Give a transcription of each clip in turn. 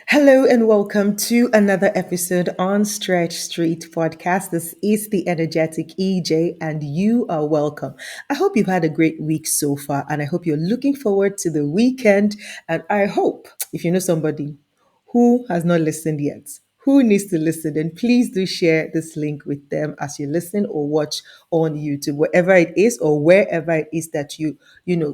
Hello and welcome to another episode on Stretch Street Podcast. This is the energetic EJ, and you are welcome. I hope you've had a great week so far, and I hope you're looking forward to the weekend. And I hope if you know somebody who has not listened yet, who needs to listen, then please do share this link with them as you listen or watch on YouTube, wherever it is or wherever it is that you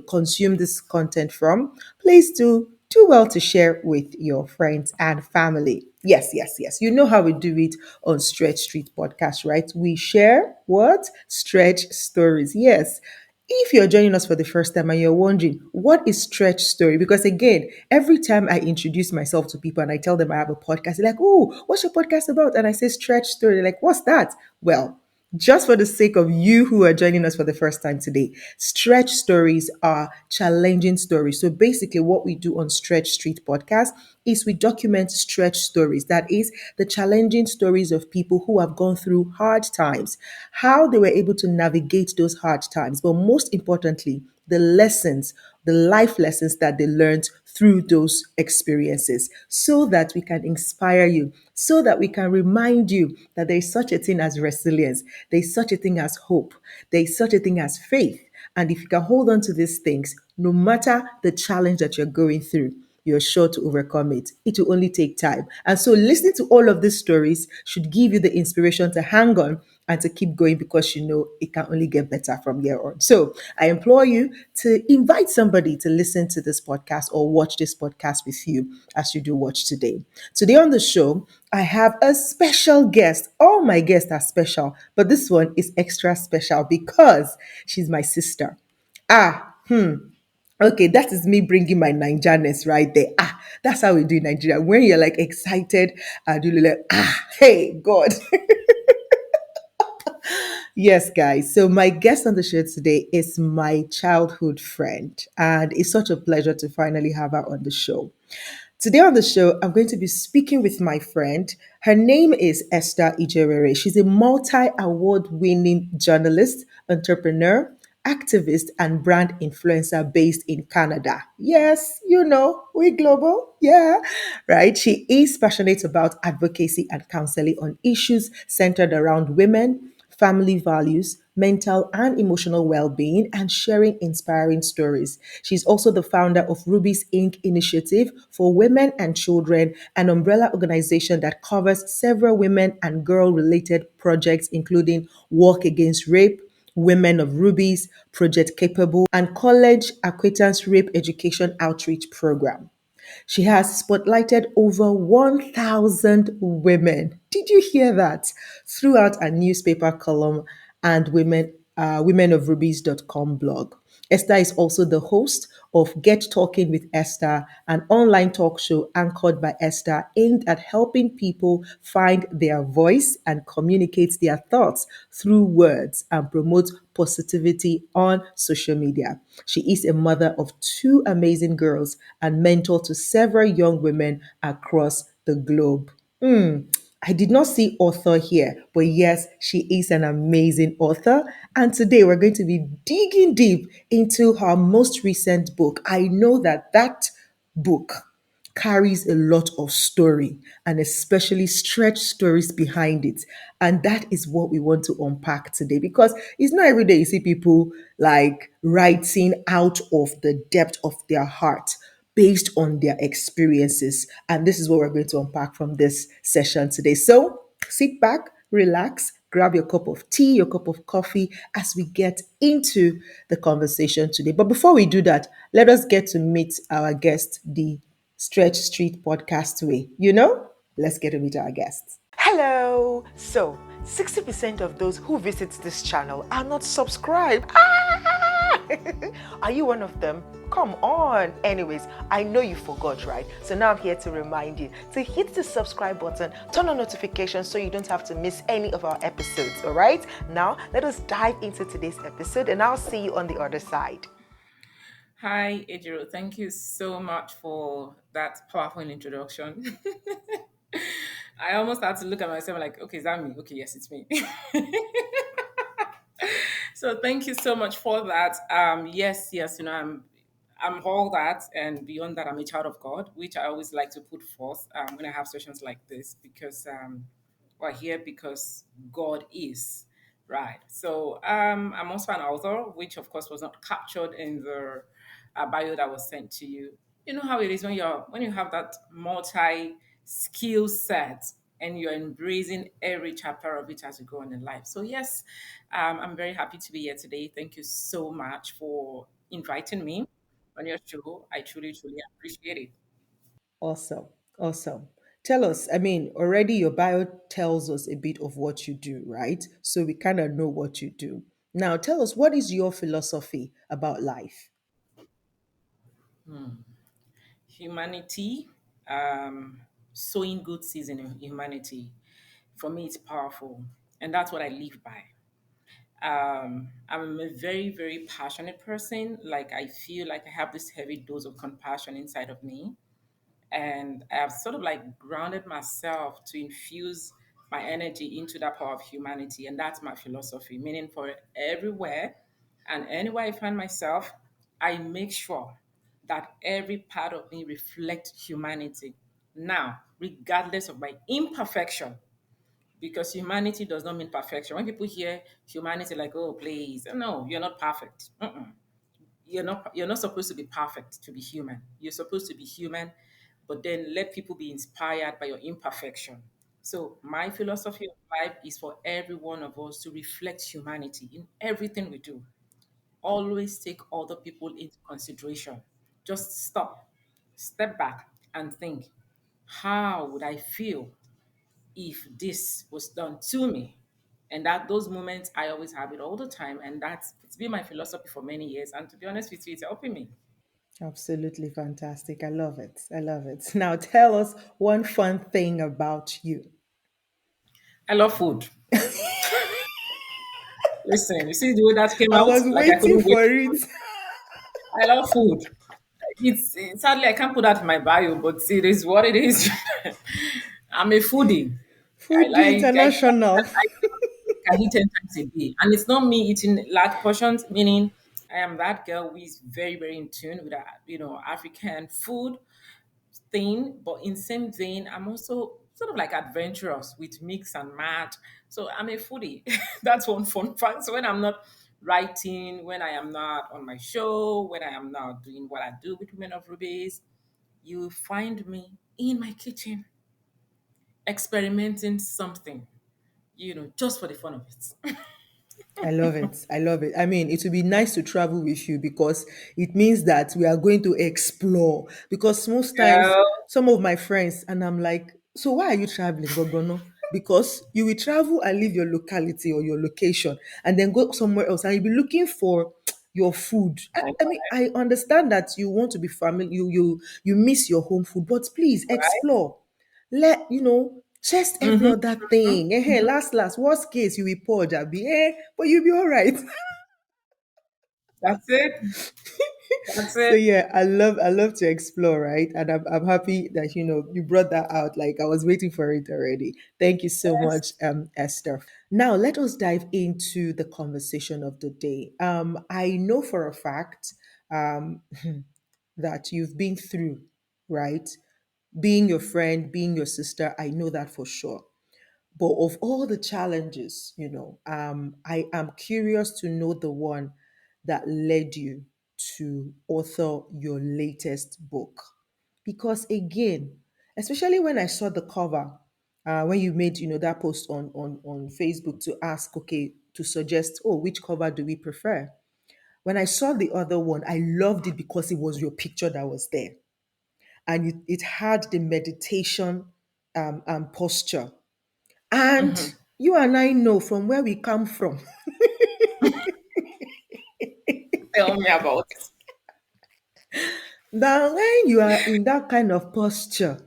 consume this content from. Please do well to share with your friends and family. Yes, yes, yes. You know how we do it on Stretch Street Podcast, right? We share what? Stretch stories. Yes. If you're joining us for the first time and you're wondering, what is Stretch Story? Because again, every time I introduce myself to people and I tell them I have a podcast, they're like, oh, what's your podcast about? And I say Stretch Story. They're like, what's that? Well, just for the sake of you who are joining us for the first time today, stretch stories are challenging stories. So basically, what we do on Stretch Street Podcast is we document stretch stories. That is the challenging stories of people who have gone through hard times, how they were able to navigate those hard times, but most importantly, the lessons, the life lessons that they learned through those experiences, so that we can inspire you, so that we can remind you that there is such a thing as resilience, there is such a thing as hope, there is such a thing as faith. And if you can hold on to these things, no matter the challenge that you're going through, you're sure to overcome it. It will only take time. And so, listening to all of these stories should give you the inspiration to hang on and to keep going, because you know it can only get better from here on. So, I implore you to invite somebody to listen to this podcast or watch this podcast with you as you do watch today. Today on the show, I have a special guest. All my guests are special, but this one is extra special because she's my sister. Ah, okay, that is me bringing my Niger-ness right there. Ah, that's how we do in Nigeria. When you're like excited and you're like, hey, God. Yes, guys. So my guest on the show today is my childhood friend, and it's such a pleasure to finally have her on the show. Today on the show, I'm going to be speaking with my friend. Her name is Esther Ijewere. She's a multi-award winning journalist, entrepreneur, activist, and brand influencer based in Canada. Yes, you know, we global. Yeah, right. She is passionate about advocacy and counseling on issues centered around women, family values, mental and emotional well being, and sharing inspiring stories. She's also the founder of Ruby's Inc. initiative for women and children, an umbrella organization that covers several women and girl related projects, including Work Against Rape, Women of Rubies, Project Capable, and College Acquaintance Rape Education Outreach Program. She has spotlighted over 1,000 women. Did you hear that? Throughout a newspaper column and womenofrubies.com blog. Esther is also the host of Get Talking with Esther, an online talk show anchored by Esther aimed at helping people find their voice and communicate their thoughts through words and promote positivity on social media. She is a mother of two amazing girls and mentor to several young women across the globe. I did not see author here, but yes, she is an amazing author. And today we're going to be digging deep into her most recent book. I know that book carries a lot of story and especially stretch stories behind it. And that is what we want to unpack today, because it's not every day you see people like writing out of the depth of their heart based on their experiences. And this is what we're going to unpack from this session today. So sit back, relax, grab your cup of tea, your cup of coffee as we get into the conversation today. But before we do that, let us get to meet our guest, the Stretch Street podcast way. Let's get to meet our guests. Hello. So, 60% of those who visit this channel are not subscribed. Are you one of them? Come on. Anyways, I know you forgot, right? So now I'm here to remind you to hit the subscribe button, turn on notifications so you don't have to miss any of our episodes, all right? Now, let us dive into today's episode and I'll see you on the other side. Hi, Ejiro. Thank you so much for that powerful introduction. I almost had to look at myself like, okay, is that me? Okay, yes, it's me. So thank you so much for that. Yes, I'm all that, and beyond that, I'm a child of God, which I always like to put forth when I have sessions like this, because we're here because God is, right. So I'm also an author, which of course was not captured in the bio that was sent to you. You know how it is when you have that multi skill set and you're embracing every chapter of it as you go on in life. So yes, I'm very happy to be here today. Thank you so much for inviting me on your show. I truly, truly appreciate it. Awesome. Awesome. Tell us, I mean, already your bio tells us a bit of what you do, right? So we kind of know what you do. Now, tell us, what is your philosophy about life? Humanity, sowing good seeds in humanity, for me, it's powerful. And that's what I live by. I'm a very, very passionate person. Like, I feel like I have this heavy dose of compassion inside of me, and I've sort of like grounded myself to infuse my energy into that power of humanity, and that's my philosophy. Meaning, for everywhere and anywhere I find myself, I make sure that every part of me reflects humanity. Now, regardless of my imperfection, because humanity does not mean perfection. When people hear humanity, like, oh, please, no, you're not perfect. You're not supposed to be perfect to be human. You're supposed to be human, but then let people be inspired by your imperfection. So my philosophy of life is for every one of us to reflect humanity in everything we do. Always take other people into consideration. Just stop, step back, and think, how would I feel if this was done to me? And that those moments, I always have it all the time, and that's it's been my philosophy for many years. And to be honest with you, it's helping me. Absolutely fantastic. I love it. I love it. Now, tell us one fun thing about you. I love food. Listen, you see the way that came I out? was Like, I waiting couldn't wait. for it. I love food. Sadly I can't put that in my bio, but it is what it is. I'm a foodie. I Foodie like International. I eat 10 times a day, and it's not me eating large portions. Meaning, I am that girl who is very, very in tune with African food thing, but in same vein, I'm also sort of like adventurous with mix and match. So I'm a foodie. That's one fun fact. So when I'm not writing, when I am not on my show, when I am not doing what I do with Women of Rubies, you find me in my kitchen experimenting something, just for the fun of it. I love it. I love it. I mean, it would be nice to travel with you because it means that we are going to explore. Because most times, Yeah. some of my friends, and I'm like, so why are you traveling, Gogono? Because you will travel and leave your locality or your location and then go somewhere else and you'll be looking for your food. I mean, I understand that you want to be family, you miss your home food, but please Right? explore. Let chest every Mm-hmm. other thing. Last, worst case, you will purge, abi, but you'll be all right. That's it. That's So it. yeah, I love to explore, right? And I'm happy that you brought that out. Like I was waiting for it already. Thank you so Yes. much, Esther. Now let us dive into the conversation of the day. I know for a fact um, that you've been through, right? Being your friend, being your sister, I know that for sure. But of all the challenges, I am curious to know the one that led you to author your latest book. Because again, especially when I saw the cover, when you made that post on Facebook to ask, okay, to suggest, oh, which cover do we prefer? When I saw the other one, I loved it because it was your picture that was there, and it had the meditation posture, and you and I know from where we come from Tell me about it. that when you are in that kind of posture,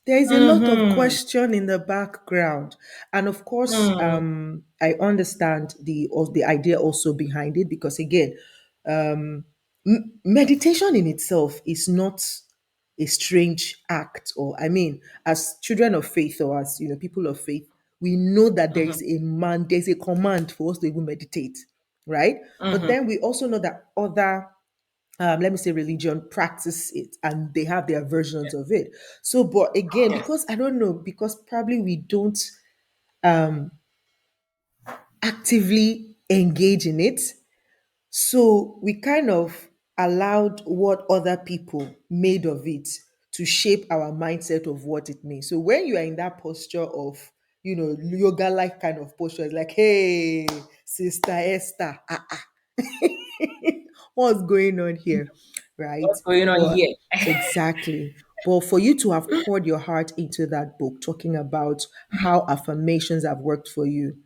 there is a lot of Mm-hmm. question in the background. And of course, Mm-hmm. I understand the idea also behind it because, again, meditation in itself is not a strange act. Or, I mean, as children of faith or as people of faith, we know that there's a command for us to even meditate, right? But then we also know that other let me say religion practice it, and they have their versions of it. So but again, Yes. because I don't know, because probably we don't um actively engage in it, so we kind of allowed what other people made of it to shape our mindset of what it means. So when you are in that posture of, yoga like kind of posture, it's like, hey, Sister Esther, what's going on here? Right? What's going on But here? exactly. But for you to have poured your heart into that book, talking about how affirmations have worked for you,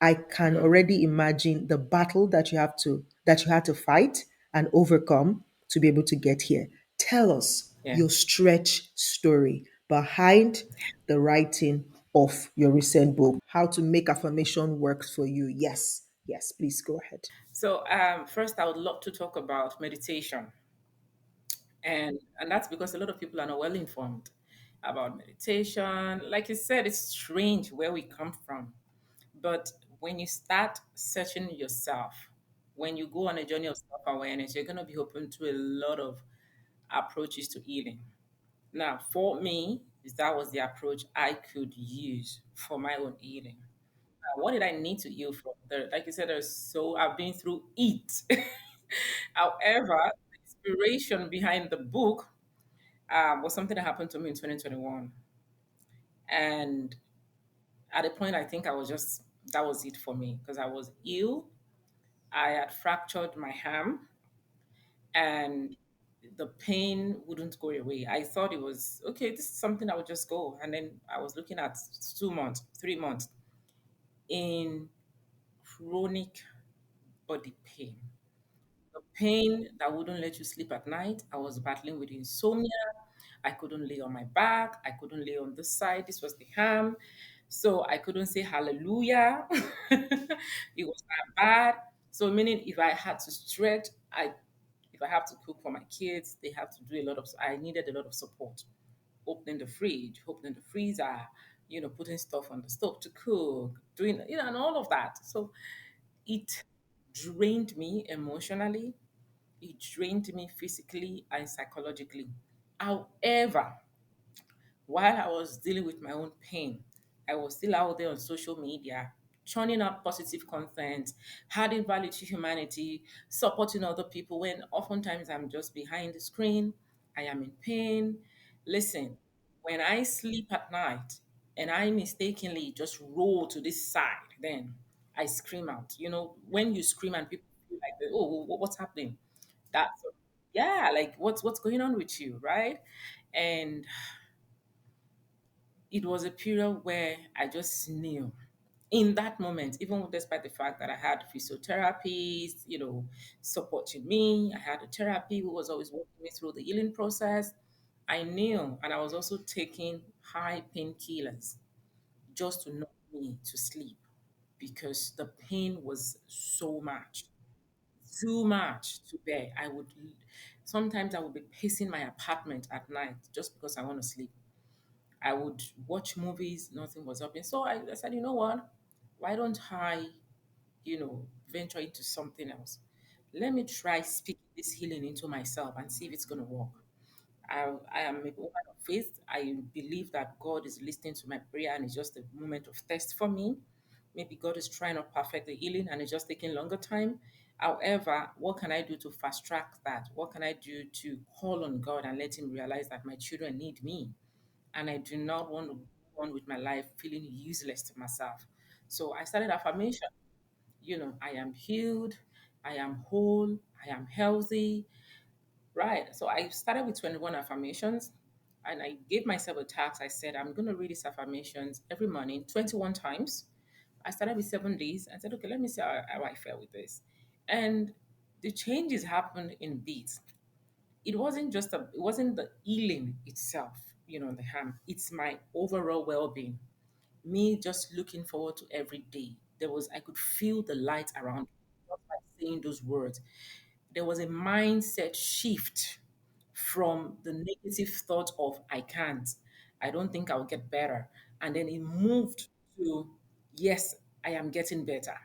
I can already imagine the battle that you had to fight and overcome to be able to get here. Tell us Yeah. your stretch story behind the writing of your recent book, How to Make Affirmation Work for You. Yes, yes, please go ahead. So first, I would love to talk about meditation, and that's because a lot of people are not well informed about meditation. Like you said, it's strange where we come from, but when you start searching yourself, when you go on a journey of self awareness, you're going to be open to a lot of approaches to healing. Now, for me, that was the approach I could use for my own healing. What did I need to heal from? Like you said, I've been through it. However, the inspiration behind the book was something that happened to me in 2021. And at a point, I think that was it for me because I was ill. I had fractured my arm and the pain wouldn't go away. I thought it was okay, this is something that would just go. And then I was looking at 2 months, 3 months in chronic body pain. The pain that wouldn't let you sleep at night. I was battling with insomnia. I couldn't lay on my back. I couldn't lay on this side. This was the ham. So I couldn't say hallelujah. It was that bad. So meaning if I had to stretch, if I have to cook for my kids, they have to do a lot of I needed a lot of support. Opening the fridge, opening the freezer, putting stuff on the stove to cook, doing, and all of that. So it drained me emotionally, it drained me physically and psychologically. However, while I was dealing with my own pain, I was still out there on social media, churning out positive content, adding value to humanity, supporting other people when oftentimes I'm just behind the screen, I am in pain. Listen, when I sleep at night and I mistakenly just roll to this side, then I scream out. When you scream and people feel like, oh, what's happening? That's yeah, like what's going on with you, right? And it was a period where I just knew in that moment, even despite the fact that I had physiotherapists, supporting me, I had a therapy who was always walking me through the healing process. I knew, and I was also taking high painkillers just to knock me to sleep because the pain was so much, too much to bear. Sometimes I would be pacing my apartment at night just because I want to sleep. I would watch movies, nothing was happening. So I said, you know what? Why don't I, venture into something else? Let me try speaking this healing into myself and see if it's going to work. I am a woman of faith. I believe that God is listening to my prayer and it's just a moment of test for me. Maybe God is trying to perfect the healing and it's just taking longer time. However, what can I do to fast track that? What can I do to call on God and let Him realize that my children need me? And I do not want to go on with my life feeling useless to myself. So I started affirmation. I am healed, I am whole, I am healthy. Right. So I started with 21 affirmations and I gave myself a task. I said, I'm going to read these affirmations every morning 21 times. I started with 7 days. I said, okay, let me see how I felt with this. And the changes happened in beats. It wasn't the healing itself, the harm. It's my overall well-being. Me just looking forward to every day. I could feel the light around me just by saying those words. There was a mindset shift from the negative thought of I can't, I don't think I'll get better. And then it moved to yes, I am getting better.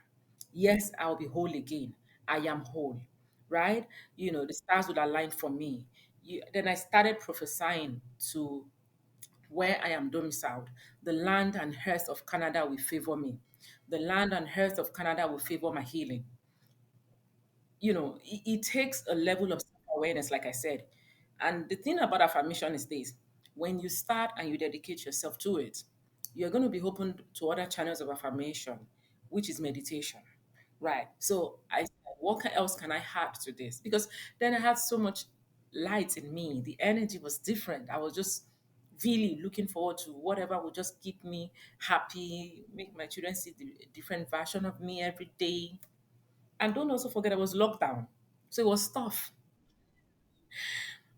Yes, I'll be whole again. I am whole. right? The stars would align for me. Then I started prophesying to where I am domiciled. The land and earth of Canada will favor me. The land and earth of Canada will favor my healing. It takes a level of self-awareness, like I said. And the thing about affirmation is this: when you start and you dedicate yourself to it, you're going to be open to other channels of affirmation, which is meditation. Right. So I said, what else can I add to this? Because then I had so much light in me. The energy was different. I was just really looking forward to whatever would just keep me happy, make my children see the different version of me every day. And don't also forget, it was lockdown. So it was tough.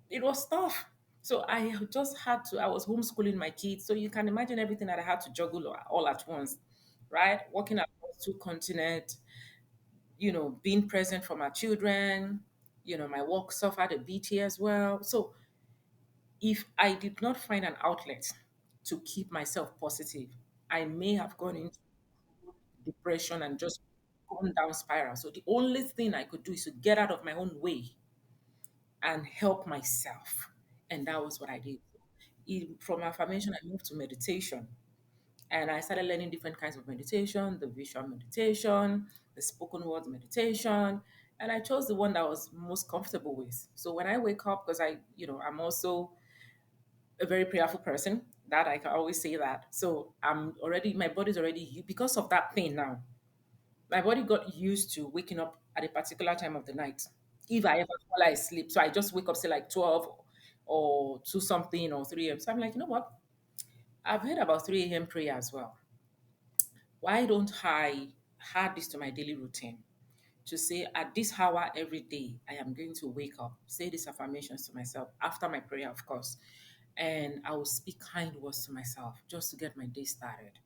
It was tough. So I just had to, I was homeschooling my kids. So you can imagine everything that I had to juggle all at once, right? Working across two continents, being present for my children. My work suffered a bit here as well. So if I did not find an outlet to keep myself positive, I may have gone into depression and just gone down spiral. So the only thing I could do is to get out of my own way and help myself. And that was what I did. From affirmation, I moved to meditation. And I started learning different kinds of meditation, the visual meditation, the spoken word meditation. And I chose the one that I was most comfortable with. So when I wake up, because I'm also a very prayerful person, that I can always say that. So my body's already, because of that pain now, my body got used to waking up at a particular time of the night. If I ever fall asleep, so I just wake up say like 12 or 2 something or 3 a.m. So I'm like, you know what? I've heard about 3 a.m. prayer as well. Why don't I add this to my daily routine? To say at this hour every day, I am going to wake up, say these affirmations to myself after my prayer, of course, and I will speak kind words to myself just to get my day started.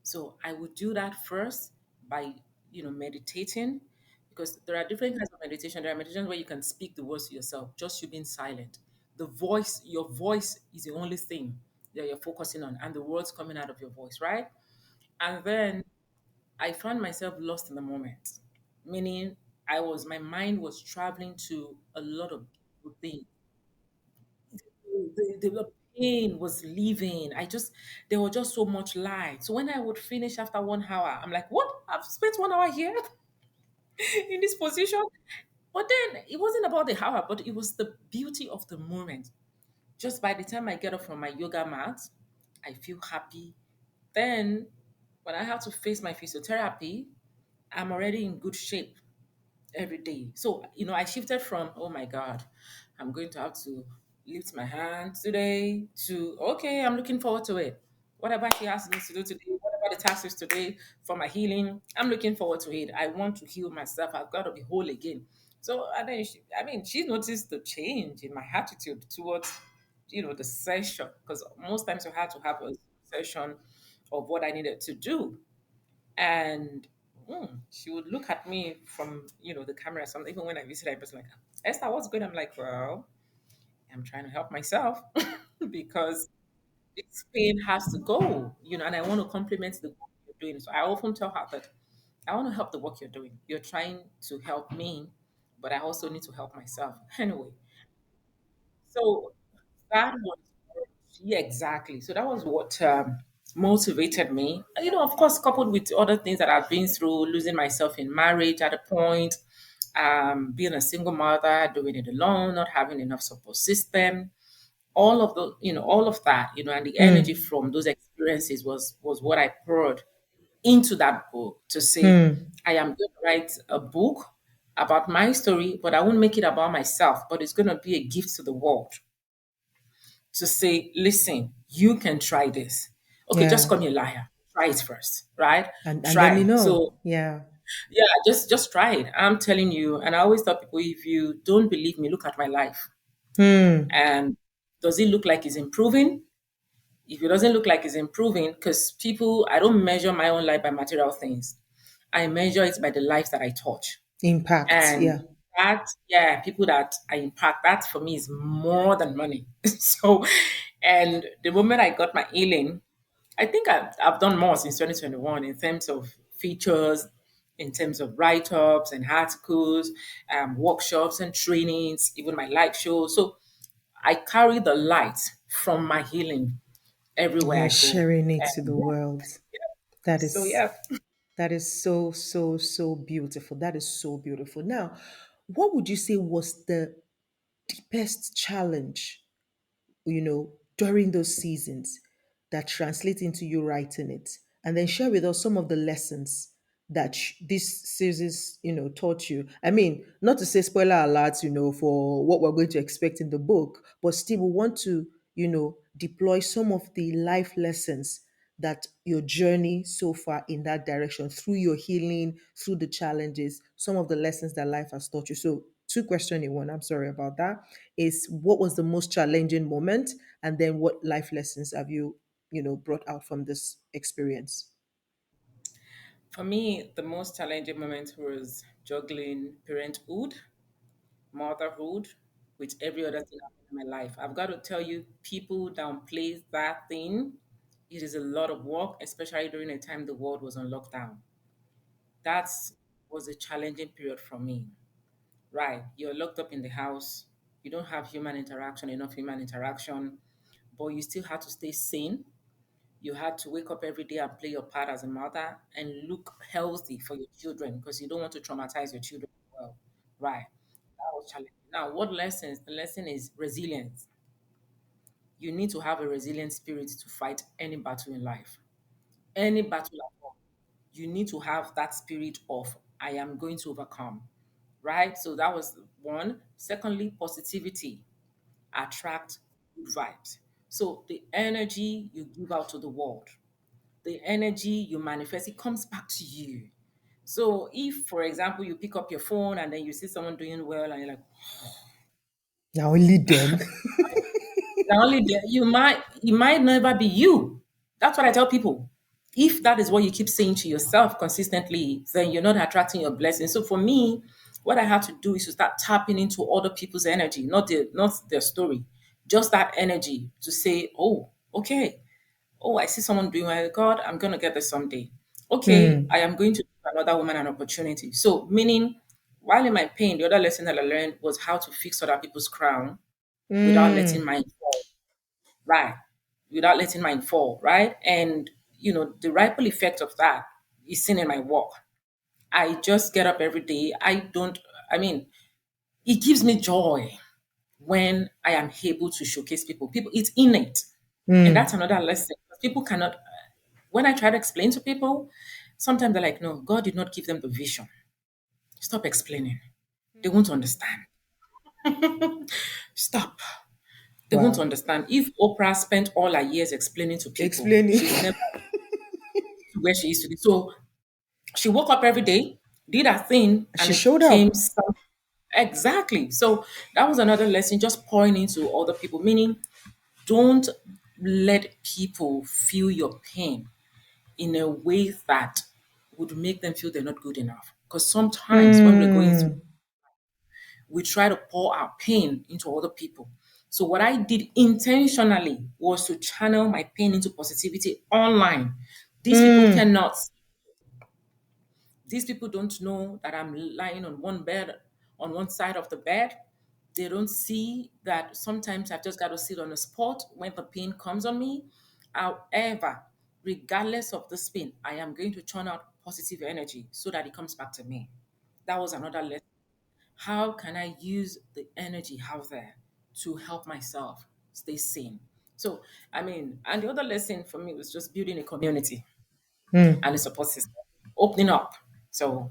So I would do that first by, meditating, because there are different kinds of meditation. There are meditations where you can speak the words to yourself, just you being silent. Your voice is the only thing that you're focusing on, and the words coming out of your voice, right? And then I found myself lost in the moment, meaning my mind was traveling to a lot of beautiful things. The pain was leaving. There was just so much light. So when I would finish after 1 hour, I'm like, what? I've spent 1 hour here in this position. But then it wasn't about the hour, but it was the beauty of the moment. Just by the time I get up from my yoga mat, I feel happy. Then when I have to face my physiotherapy, I'm already in good shape every day. So, I shifted from, oh my God, I'm going to have to lift my hand today to, okay, I'm looking forward to it. Whatever she asks me to do today, whatever the task is today for my healing, I'm looking forward to it. I want to heal myself. I've got to be whole again. So, and then she noticed the change in my attitude towards, the session, because most times I had to have a session of what I needed to do. And she would look at me from, the camera. Something, even when I visit, I was like, Esther, what's good? I'm like, well, I'm trying to help myself because this pain has to go, and I want to compliment the work you're doing. So I often tell her that I want to help the work you're doing. You're trying to help me, but I also need to help myself. Anyway, so that was, yeah, exactly. So that was what motivated me. Of course, coupled with other things that I've been through, losing myself in marriage at a point, being a single mother, doing it alone, not having enough support system, all of that, and the energy Hmm. from those experiences was what I poured into that book to say, Hmm. I am going to write a book about my story, but I won't make it about myself, but it's going to be a gift to the world to say, listen, you can try this. Okay, just Yeah. call me a liar. Try it first, right? And let me Try. know. So Yeah. yeah, just try it. I'm telling you, and I always tell people, if you don't believe me, look at my life. Hmm. And does it look like it's improving? If it doesn't look like it's improving, because I don't measure my own life by material things. I measure it by the lives that I touch. Impact. And Yeah. that, yeah, people that I impact, that for me is more than money. So, and the moment I got my healing, I think I've done more since 2021 in terms of features, in terms of write ups and articles, workshops and trainings, even my live shows. So I carry the light from my healing everywhere You're I go. sharing it to And the world. That so, is yeah, that is so so so beautiful. That is so beautiful. Now, what would you say was the deepest challenge, during those seasons that translate into you writing it? And then share with us some of the lessons that this series, taught you. I mean, not to say spoiler alerts, for what we're going to expect in the book, but still we want to, deploy some of the life lessons that your journey so far in that direction, through your healing, through the challenges, some of the lessons that life has taught you. So, two questions in one. I'm sorry about that. Is what was the most challenging moment, and then what life lessons have you, brought out from this experience? for me, the most challenging moment was juggling parenthood, motherhood, with every other thing in my life. I've got to tell you, people downplay that thing. It is a lot of work, especially during a time the world was on lockdown. That was a challenging period for me. Right, you're locked up in the house. You don't have human interaction, enough human interaction, but you still had to stay sane. You had to wake up every day and play your part as a mother and look healthy for your children because you don't want to traumatize your children as well. Right. That was challenging. Now, what lessons? The lesson is resilience. You need to have a resilient spirit to fight any battle in life. Any battle at all. You need to have that spirit of I am going to overcome. Right? So that was one. Secondly, positivity attract good vibes. So the energy you give out to the world, the energy you manifest, it comes back to you. So if, for example, you pick up your phone and then you see someone doing well and you're like, Now only then. not only that, it might never be you. That's what I tell people. If that is what you keep saying to yourself consistently, then you're not attracting your blessings. So for me, what I had to do is to start tapping into other people's energy, not their story, just that energy to say, oh, okay, oh, I see someone doing well. God, I'm gonna get this someday. Okay, I am going to give another woman an opportunity. So meaning, while in my pain, the other lesson that I learned was how to fix other people's crown without letting Mm, mine fall. Right. Without letting mine fall, right? And the ripple effect of that is seen in my work. I just get up every day. I mean, it gives me joy when I am able to showcase people. People, it's innate. And mm, that's another lesson. People cannot, when I try to explain to people, sometimes they're like, no, God did not give them the vision. Stop explaining. They won't understand. Stop. They won't wow. understand. If Oprah spent all her years explaining to people, Explaining. she would never to where she is today. So she woke up every day, did her thing, and She it showed became up. some exactly. So that was another lesson, just pouring into other people, meaning don't let people feel your pain in a way that would make them feel they're not good enough. Because sometimes when we're going through, Mm, we try to pour our pain into other people. So what I did intentionally was to channel my pain into positivity online. These people mm, cannot. These people don't know that I'm lying on one bed, on one side of the bed. They don't see that sometimes I've just got to sit on a spot when the pain comes on me. However, regardless of the pain, I am going to churn out positive energy so that it comes back to me. That was another lesson. How can I use the energy out there to help myself stay sane? So, I mean, and the other lesson for me was just building a community mm. and a support system, opening up. So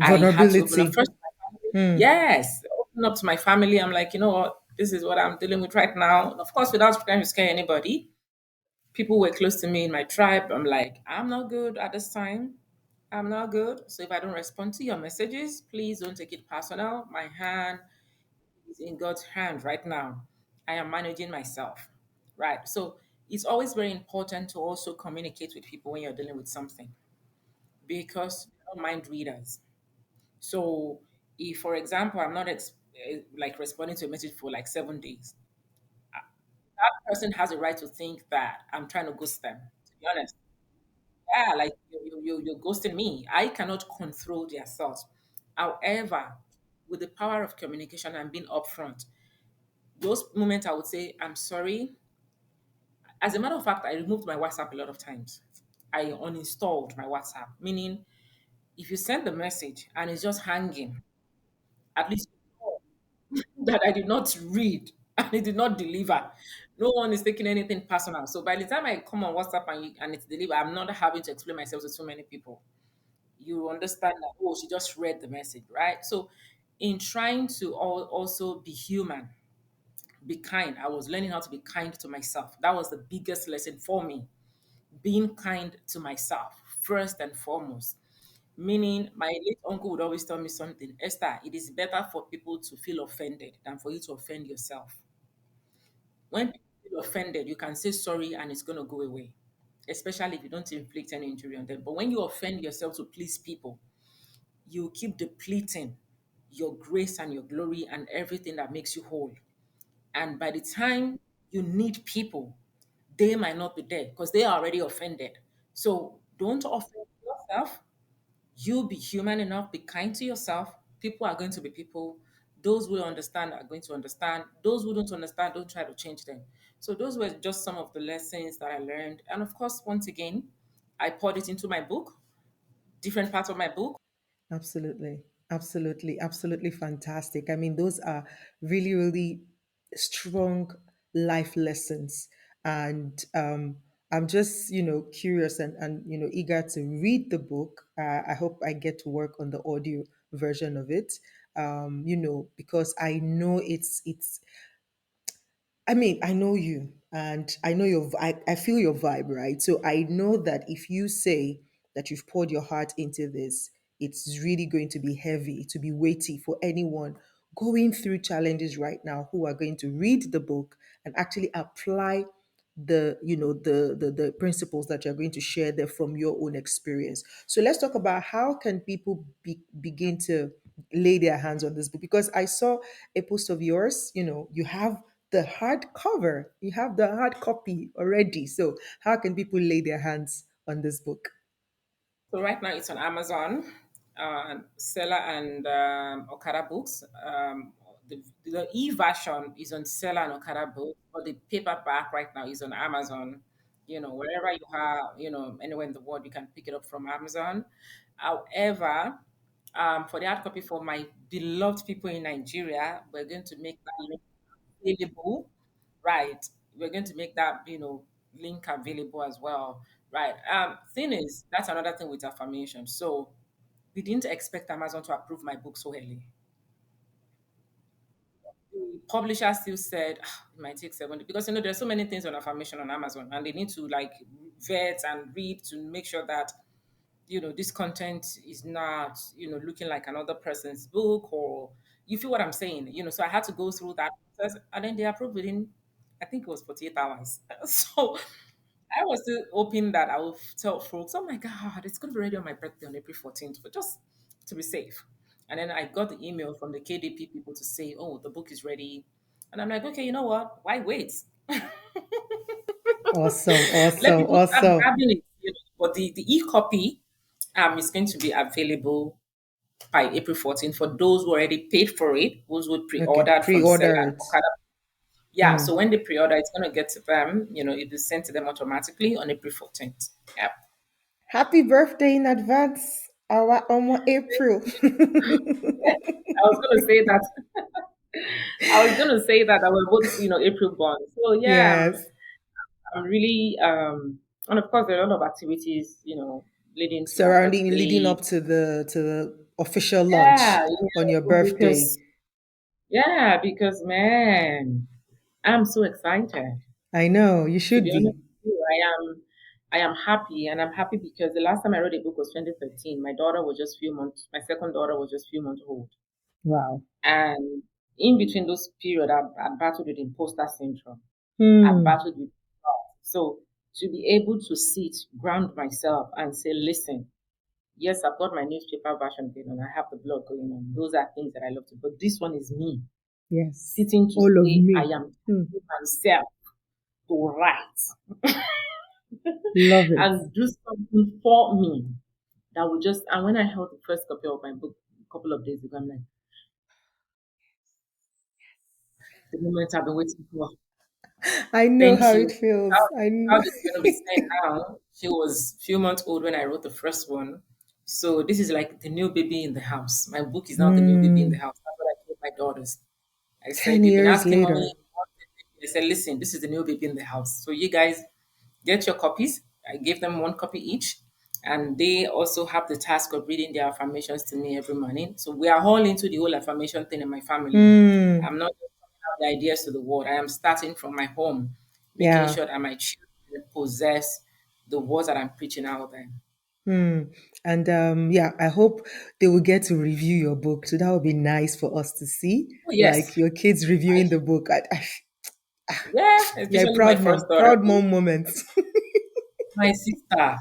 I had to open up Vulnerability. first to my family. Yes, open up to my family. I'm like, you know what? This is what I'm dealing with right now. Of course, without trying to scare anybody. People were close to me in my tribe. I'm like, I'm not good at this time. I'm not good. So if I don't respond to your messages, please don't take it personal. My hand is in God's hand right now. I am managing myself. Right. So it's always very important to also communicate with people when you're dealing with something because they don't mind readers. So, if, for example, I'm not like responding to a message for like 7 days, that person has a right to think that I'm trying to ghost them. To be honest, yeah, like you're ghosting me. I cannot control their thoughts. However, with the power of communication and being upfront, those moments I would say, I'm sorry. As a matter of fact, I removed my WhatsApp a lot of times. I uninstalled my WhatsApp, meaning if you send the message and it's just hanging, at least you know that I did not read and it did not deliver. No one is taking anything personal. So by the time I come on WhatsApp and it's delivered, I'm not having to explain myself to so many people. You understand that, oh, she just read the message, right? So in trying to also be human, be kind, I was learning how to be kind to myself. That was the biggest lesson for me, being kind to myself first and foremost. Meaning, my late uncle would always tell me something, Esther, it is better for people to feel offended than for you to offend yourself. When people feel offended, you can say sorry and it's going to go away, especially if you don't inflict any injury on them. But when you offend yourself to please people, you keep depleting your grace and your glory and everything that makes you whole. And by the time you need people, they might not be there because they are already offended. So don't offend yourself. You be human enough, be kind to yourself. People are going to be people. Those who understand are going to understand. Those who don't understand, don't try to change them. So those were just some of the lessons that I learned. And of course, once again, I poured it into my book, different parts of my book. Absolutely. Absolutely. Absolutely fantastic. I mean, those are really, really strong life lessons. And I'm just, curious and eager to read the book. I hope I get to work on the audio version of it. Because I know it's I mean, I know you and I know I feel your vibe, right? So I know that if you say that you've poured your heart into this, it's really going to be heavy, to be weighty for anyone going through challenges right now who are going to read the book and actually apply the principles that you're going to share there from your own experience. So let's talk about how can people begin to lay their hands on this book, because I saw a post of yours, you have the hardcover, you have the hard copy already. So how can people lay their hands on this book? So right now it's on Amazon, Seller and Okada Books. The e-version is on Seller and Okada Books, but the paperback right now is on Amazon. Wherever you have, anywhere in the world, you can pick it up from Amazon. However, for the hard copy for my beloved people in Nigeria, we're going to make that link available. Right. We're going to make that, link available as well. Right. Thing is, that's another thing with affirmation. So we didn't expect Amazon to approve my book so early. The publisher still said, it might take 7 days because there's so many things on affirmation on Amazon and they need to like vet and read to make sure that this content is not, looking like another person's book, or you feel what I'm saying, so I had to go through that process and then they approved within, I think it was 48 hours. So I was still hoping that I will tell folks, oh my God, it's going to be ready on my birthday on April 14th, but just to be safe. And then I got the email from the KDP people to say, oh, the book is ready. And I'm like, okay, you know what? Why wait? Awesome, Let awesome, people start awesome. grabbing it. But the e-copy is going to be available by April 14th for those who already paid for it, those who Okay, pre-ordered from Seller pre-order and it. Okada. Yeah, so Mm. when they pre-order, it's going to get to them, it is sent to them automatically on April 14th. Yeah. Happy birthday in advance, our April. I was going to say that. I was going to say that I was both, April born. So yeah, Yes, I'm really, and of course there are a lot of activities, leading to my surrounding leading birthday. up to the official launch Yeah, on your birthday. because man, I'm so excited. I know you To should be honest be. with you, I am happy, and I'm happy because the last time I read a book was 2013. My daughter was just few months. My second daughter was just few months old, Wow. and in between those period, I battled with imposter syndrome. I Hmm. battled with doubt. So to be able to sit, ground myself, and say, listen, yes, I've got my newspaper version going on. I have the blog going on. Those are things that I love to. But this one is me Yes. sitting to All of say I me. am Hmm. telling myself to write. Love it. and do something for me that would just. And when I held the first copy of my book a couple of days ago, I'm like, the moment I've been waiting for. I know Thank how you. it feels. How, I know. how is going to be saying now? She was a few months old when I wrote the first one. So this is like the new baby in the house. My book is now the new baby in the Mm, house. That's what I told my daughters. I 10 said, you've been years asking mommy. later. I said, listen, this is the new baby in the house. So you guys get your copies. I gave them one copy each. And they also have the task of reading their affirmations to me every morning. So we are all into the whole affirmation thing in my family. Mm, I'm not just coming out the ideas to the world. I am starting from my home, making yeah. sure that my children possess the words that I'm preaching out there. Mm. And yeah, I hope they will get to review your book. So that would be nice for us to see. Oh, yes. Like your kids I, reviewing the book. yeah, Yeah, especially my first daughter. proud mom moment. My sister.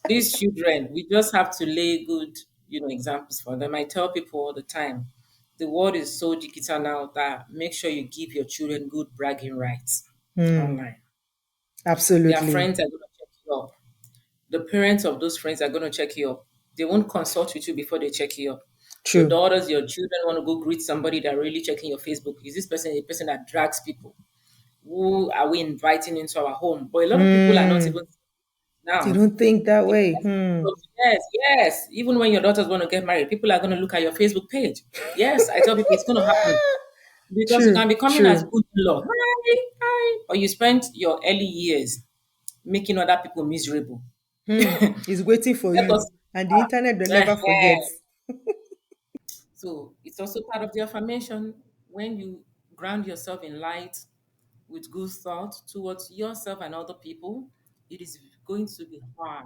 These children, we just have to lay good, examples for them. I tell people all the time, the world is so digital now that make sure you give your children good bragging rights Mm, online. Their absolutely. friends are going to check you up. The parents of those friends are going to check you up. They won't consult with you before they check you up. Your True. daughters, your children want to go greet somebody that really checking your Facebook. Is this person a person that drags people? Who are we inviting into our home? But a lot of people are not Mm, even they now. don't think that The way. best of- Yes, yes. Even when your daughters want to get married, people are going to look at your Facebook page. Yes, I tell people it's going to happen because you can True, be coming as true. good law. Hi, hi. Or you spent your early years making other people miserable. Hmm. It's waiting for Let you. us. And the internet will Eh, never forget. So it's also part of the affirmation when you ground yourself in light with good thought towards yourself and other people, it is going to be hard.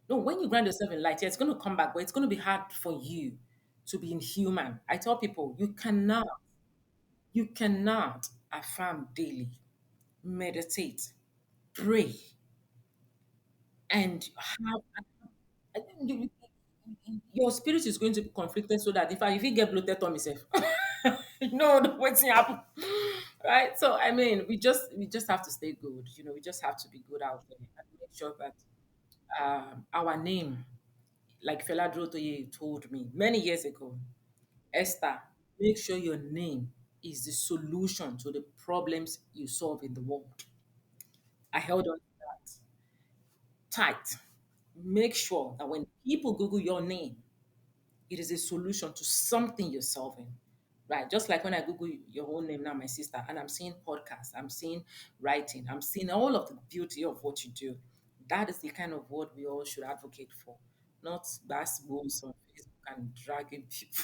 No, when you ground yourself in light, yeah, it's going to come back, but it's going to be hard for you to be inhuman. I tell people you cannot affirm daily, meditate, pray, and have I think your spirit is going to be conflicted so that if you get bloated on myself, no, what's happen, right? So I mean, we just have to stay good. We just have to be good out there and make sure that our name, like Fela Drotoye told me many years ago, Esther, make sure your name is the solution to the problems you solve in the world. I held on to that tight. Make sure that when people Google your name, it is a solution to something you're solving. Right. Just like when I Google your own name now, my sister, and I'm seeing podcasts, I'm seeing writing, I'm seeing all of the beauty of what you do. That is the kind of word we all should advocate for, not basketballs on Facebook and dragging people.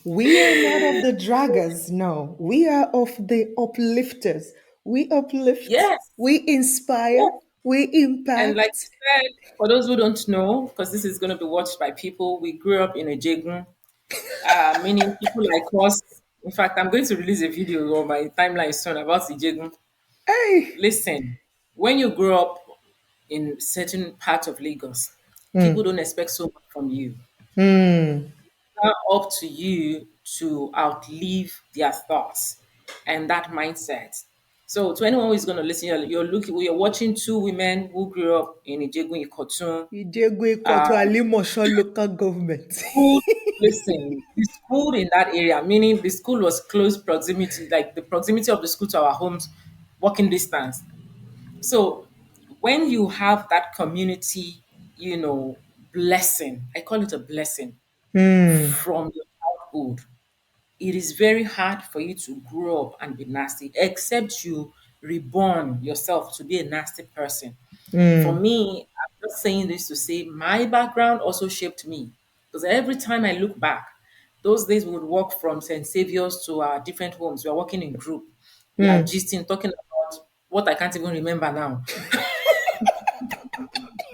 We are not of the draggers, no. We are of the uplifters. We uplift, Yes. we inspire, Yes. we And like impact. you said, for those who don't know, because this is going to be watched by people, we grew up in a 𝐤𝐿𝐵, meaning people like us. In fact, I'm going to release a video on my timeline soon about the 𝐤𝐿𝐵. Hey. Listen, when you grow up in certain parts of Lagos, people Mm, don't expect so much from you. mm. Now up to you to outlive their thoughts and that mindset. So to anyone who is going to listen, you're watching two women who grew up in Ijegun Ikotun. Ijegwe Koto Alimosho local government. School, listen, the school in that area, meaning the school was close proximity, like the proximity of the school to our homes, walking distance. So when you have that community, blessing, I call it a blessing Mm, from your childhood, it is very hard for you to grow up and be nasty, except you reborn yourself to be a nasty person. For mm, me, I'm just saying this to say my background also shaped me. Because every time I look back, those days we would walk from St. Saviour's to our different homes. We are working in group. We are mm. gisting, talking about what I can't even remember now.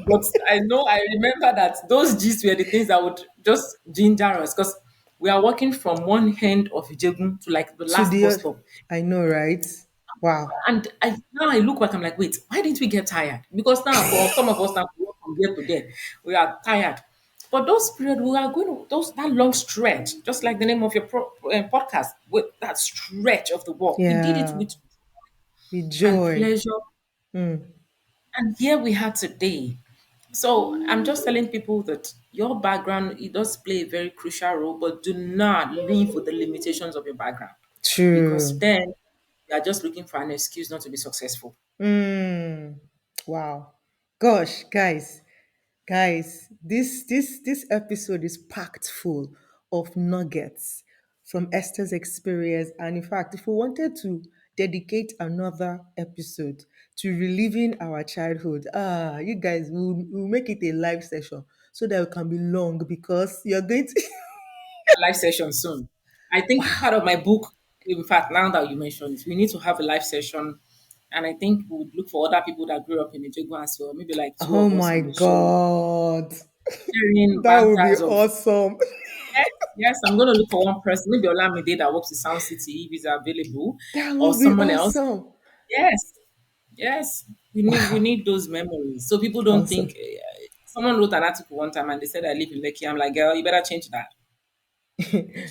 But I know I remember that those gists were the things that would just ginger us because we are walking from one end of Ijegun to like the To last bus the, stop. I know, right? Wow. And now I look back, I'm like, wait, why didn't we get tired? Because now for some of us now we walk from here to there, we are tired. But those period we are going to those that long stretch, just like the name of your podcast, with that stretch of the walk, we did it Yeah. with With and joy. pleasure Mm. And here we are today. So I'm just telling people that your background, it does play a very crucial role, but do not live with the limitations of your background, because True. then you are just looking for an excuse not to be successful. Mm. Wow. Gosh, guys, this episode is packed full of nuggets from Esther's experience. And in fact, if we wanted to dedicate another episode to reliving our childhood, you guys will make it a live session so that it can be long because you're going to Live session soon. I think wow. part of my book, in fact, now that you mentioned it, we need to have a live session. And I think we would look for other people that grew up in the Jaguar as well, maybe like two Oh of us my on the show, god. sharing That would be banters of, awesome. yes, yes, I'm going to look for one person, maybe Olamide that works in Sound City if he's available, That or would be someone else. awesome. Yes, yes, we Wow. need those memories. So people don't think. Awesome. Someone wrote an article one time and they said I live in Lekki. I'm like, girl, you better change that.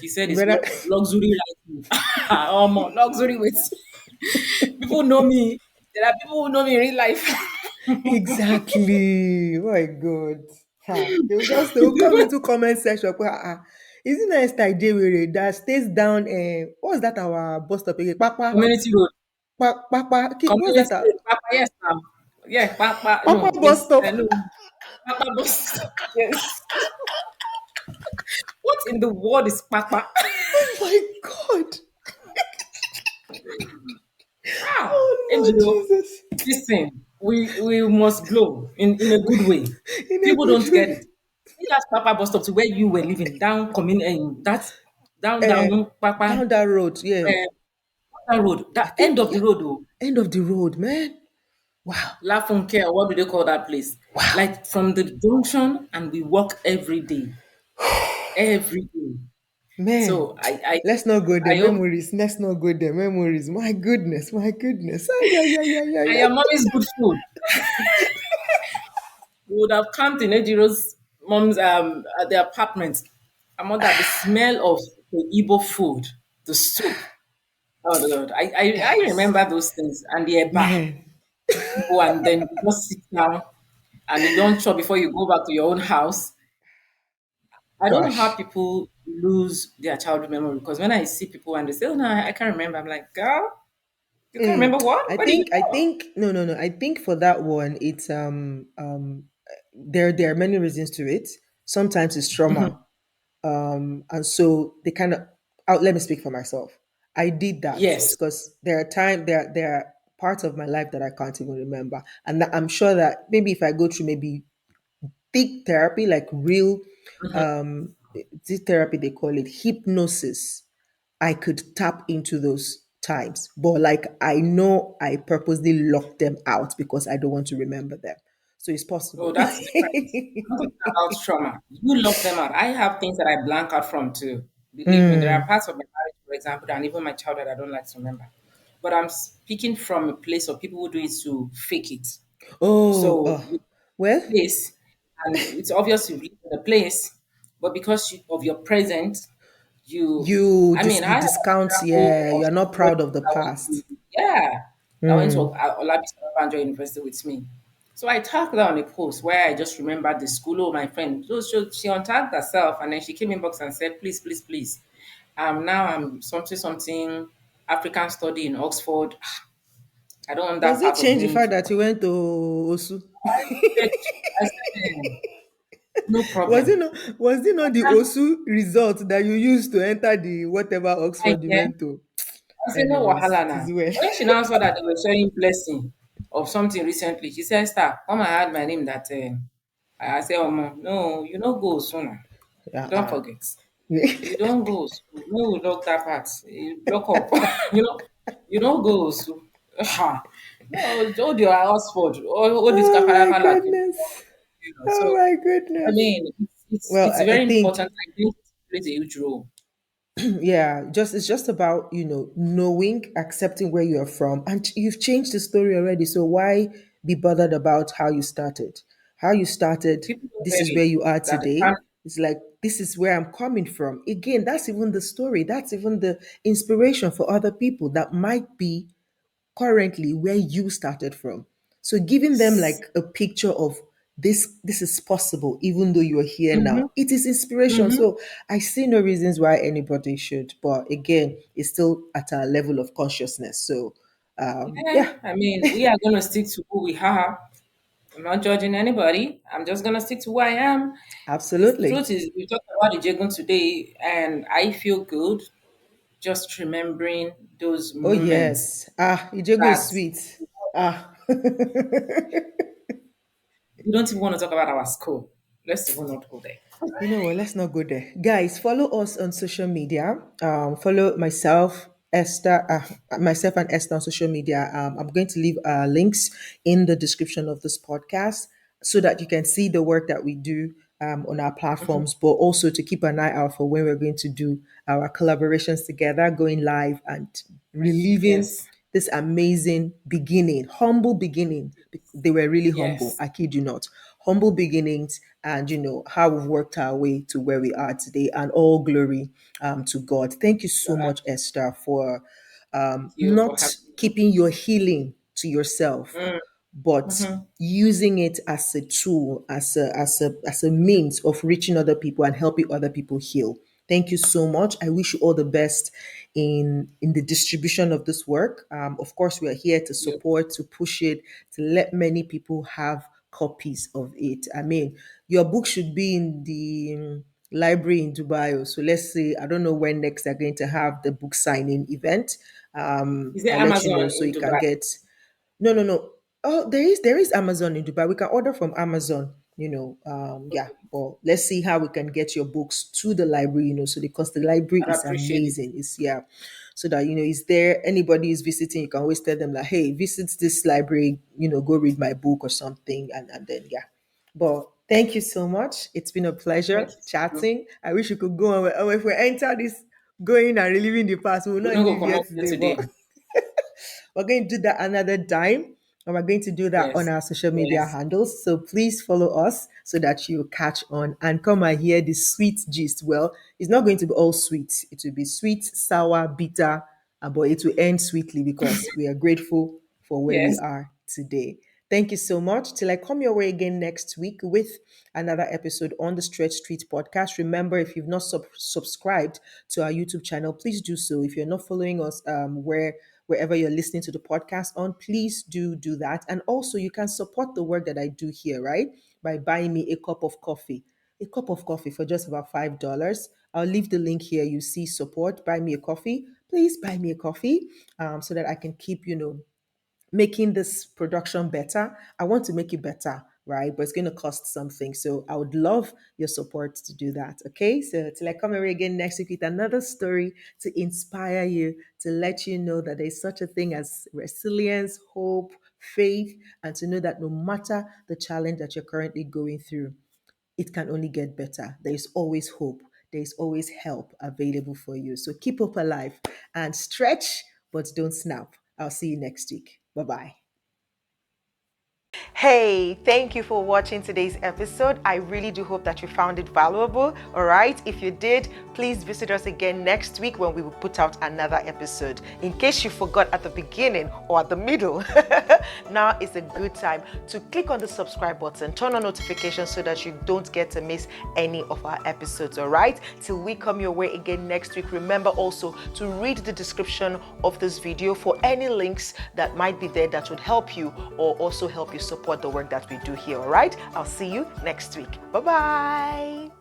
She said You it's better luxury life. Oh, more luxury with people know me. There are people who know me in real life. exactly. My God. They will come into comment section. Isn't that Esther Ijewere that stays down? What's that? Our bus stop again? Community road. What's Community that? road. Papa, yes, ma'am. Yeah, Papa. Papa No, bus yes. stop. No. Papa bus. Yes. What in the world is Papa? Oh my God. Ah, Oh Lord NGO. Jesus. Listen, we must glow in a good way. In a People good don't get it. way. See that Papa bus stop to where you were living down that's Uh, down Papa down that road. Yeah. that road, I that end think of yeah. the road though. End of the road, man. Wow. Lafonke, or what do they call that place? Wow. Like from the junction, and we walk every day. Every day. So Man, let's not go there. I hope Memories. Let's not go there. Memories. My goodness. My goodness. Ay, ay, ay, ay, ay, and ay. your mommy's good food. We would have camped in Ejiro's mom's at the apartment. And more that the smell of the Igbo food, the soup. Oh my God. I Yes. remember those things and the eba. Man. Go and then you just sit down and you don't chop before you go back to your own house. I don't know how Gosh. people lose their childhood memory, because when I see people and they say, "Oh no, I can't remember," I'm like, "Girl, you can't remember what? Where did you I go?" think no. I think for that one, it's there are many reasons to it. Sometimes it's trauma. And so they kind of out let me speak for myself. I did that Yes. because there are parts of my life that I can't even remember. And that I'm sure that maybe if I go through maybe thick therapy, like real this therapy they call it hypnosis, I could tap into those times. But like I know I purposely locked them out because I don't want to remember them. So it's Oh, possible. that's different. I'm talking about trauma. You lock them out. I have things that I blank out from too. Believe me, there are parts of my marriage, for example, and even my childhood I don't like to remember. But I'm speaking from a place of people who do it to fake it. Oh, So you well, place, and it's obvious you live in the place, but because of your present, you. I mean, I you have an discount, example yeah, of you're not somebody proud of the that went past. to, yeah, that went to Olabisi Obanjo University with me. So I tagged her on a post where I just remembered the school of my friend. So she untagged herself and then she came inbox and said, please, please, please. Now I'm something African study in Oxford. I don't want that Does it part of change the me fact to. that you went to Osu? I said, no Was it problem. not the Osu result that you used to enter the whatever I Oxford you get. went to? I said, no Anyways, wahala it is now. well. When she now saw that they were sharing blessing of something recently, she said, Star, come and add my name that I said, oh, no, you don't go sooner. Yeah. Don't forget. You don't go school. No, we lock that part. You lock up. You don't go school. No, hold your Oxford. All this Oh my kapalaka like goodness. Oh So, my I goodness. mean, Well, it's I very think important. I think it plays a huge role. yeah, just it's just about knowing, accepting where you're from, and you've changed the story already. So why be bothered about how you started? How you started. People don't This get is where it you are that today. It's like this is where I'm coming from. Again, that's even the story. That's even the inspiration for other people that might be currently where you started from. So giving them like a picture of this is possible even though you're here Mm-hmm. now. It is inspiration. Mm-hmm. So I see no reasons why anybody should, but again, it's still at our level of consciousness. So Yeah, yeah, I mean, we are gonna stick to who we are. I'm not judging anybody. I'm just gonna stick to who I am. The absolutely. truth is, we talked about the Jagun today, and I feel good just remembering those Oh moments yes. Ah, Ijegu is that sweet. Ah. we don't even want to talk about our school. Let's even not go there. You know what? Let's not go there. Guys, follow us on social media. Follow myself and Esther on social media. I'm going to leave links in the description of this podcast so that you can see the work that we do on our Mhm. platforms, but also to keep an eye out for when we're going to do our collaborations together, going live and reliving Yes, this amazing beginning, humble beginning. They were really humble. yes, I kid you not. Humble beginnings, and how we've worked our way to where we are today. And all glory to God. Thank you so God, much, Esther, for you for not having me. keeping your healing to yourself, Mm, but mhm. using it as a tool, as a means of reaching other people and helping other people heal. Thank you so much. I wish you all the best in the distribution of this work. Of course, we are here to You, support, to push it, to let many people have copies of it. I mean, your book should be in the library in Dubai. So let's say, I don't know when next they're going to have the book signing event. is there I'll let you know Amazon so in you can Dubai? get. No, no, no. Oh, there is Amazon in Dubai. We can order from Amazon. Yeah. But let's see how we can get your books to the library. So because the library I'd is appreciate it. amazing. It's yeah. So that is there anybody is visiting, you can always tell them like, hey, visit this library. Go read my book or something, and then yeah. But thank you so much. It's been a Thank pleasure you. Too. chatting. I wish you could go on. Oh, if we enter this going and reliving the past, we will We not don't go live come here up here today. But today. we're going to do that another time. And we're going to do that on Yes, our social media yes, handles. So please follow us so that you catch on and come and hear the sweet gist. Well, it's not going to be all sweet. It will be sweet, sour, bitter, but it will end sweetly because we are grateful for where we yes. are today. Thank you so much. Till I come your way again next week with another episode on the Stretch Street podcast. Remember, if you've not subscribed to our YouTube channel, please do so. If you're not following us wherever you're listening to the podcast on, please do that. And also, you can support the work that I do here, right? By buying me a cup of coffee. A cup of coffee for just about $5. I'll leave the link here. You see support, buy me a coffee. Please buy me a coffee so that I can keep, making this production better. I want to make it better, right? But it's going to cost something. So I would love your support to do that. Okay. So till I come here again next week with another story to inspire you, to let you know that there's such a thing as resilience, hope, faith, and to know that no matter the challenge that you're currently going through, it can only get better. There is always hope. There is always help available for you. So keep hope alive and stretch, but don't snap. I'll see you next week. Bye bye. Hey, thank you for watching today's episode. I really do hope that you found it valuable. All right, if you did, please visit us again next week when we will put out another episode. In case you forgot at the beginning or at the middle, now is a good time to click on the subscribe button, turn on notifications so that you don't get to miss any of our episodes. All right, till we come your way again next week, remember also to read the description of this video for any links that might be there that would help you or also help you support the work that we do here. All right, I'll see you next week. Bye bye.